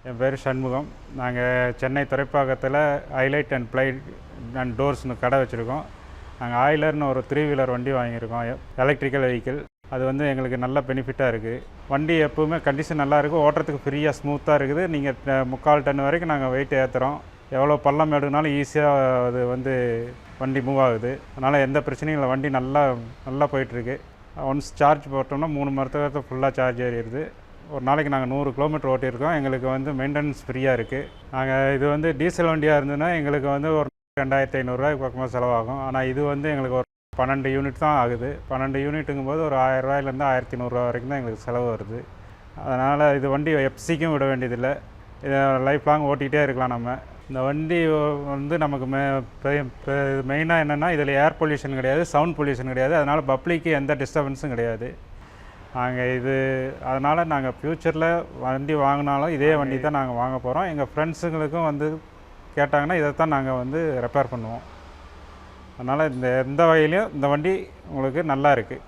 என் பேர் சண்முகம். நாங்கள் சென்னை துறைப்பாக்கத்தில் ஹைலைட் அண்ட் பிளைட் அண்ட் டோர்ஸ்னு கடை வச்சுருக்கோம். நாங்கள் ஆயிலர்னு ஒரு 3 வீலர் வண்டி வாங்கியிருக்கோம், எலக்ட்ரிக்கல் வெஹிக்கிள். அது வந்து எங்களுக்கு நல்ல பெனிஃபிட்டாக இருக்குது. வண்டி எப்போவுமே கண்டிஷன் நல்லாயிருக்கு, ஓட்டுறதுக்கு ஃப்ரீயாக ஸ்மூத்தாக இருக்குது. நீங்கள் 3/4 டன் வரைக்கும் நாங்கள் வெயிட் ஏற்றுறோம். எவ்வளோ பள்ளம் மேடுனாலும் ஈஸியாக அது வந்து வண்டி மூவ் ஆகுது. அதனால் எந்த பிரச்சனையும் இல்லை, வண்டி நல்லா போயிட்டுருக்கு. ஒன்ஸ் சார்ஜ் போட்டோம்னா 3 மணி நேரத்துக்கு ஃபுல்லாக சார்ஜ் ஏறிடுது. ஒரு நாளைக்கு நாங்கள் 100 கிலோமீட்டர் ஓட்டியிருக்கோம். எங்களுக்கு வந்து மெயின்டெனன்ஸ் ஃப்ரீயாக இருக்குது. நாங்கள் இது வந்து டீசல் வண்டியாக இருந்ததுன்னா எங்களுக்கு வந்து ஒரு 2500 பக்கமாக செலவாகும். ஆனால் இது வந்து எங்களுக்கு ஒரு 12 யூனிட் தான் ஆகுது. 12 யூனிட்டுங்கும் போது ஒரு 1000 1100 வரைக்கும் தான் எங்களுக்கு செலவு வருது. அதனால் இது வண்டி எஃப்சிக்கும் விட வேண்டியதில்லை, இதை லைஃப் லாங் ஓட்டிகிட்டே இருக்கலாம். நம்ம இந்த வண்டி வந்து நமக்கு மெயினாக என்னென்னா இதில் ஏர் பொல்யூஷன் கிடையாது, சவுண்ட் பொல்யூஷன் கிடையாது. அதனால் பப்ளிக்கு எந்த டிஸ்டர்பன்ஸும் கிடையாது. அதனால் நாங்கள் ஃப்யூச்சரில் வண்டி வாங்கினாலும் இதே வண்டி தான் நாங்கள் வாங்க போகிறோம். எங்கள் ஃப்ரெண்ட்ஸுங்களுக்கும் வந்து கேட்டாங்கன்னா இதை தான் நாங்கள் வந்து ரெப்பேர் பண்ணுவோம். அதனால் எந்த வகையிலையும் இந்த வண்டி உங்களுக்கு நல்லா இருக்குது.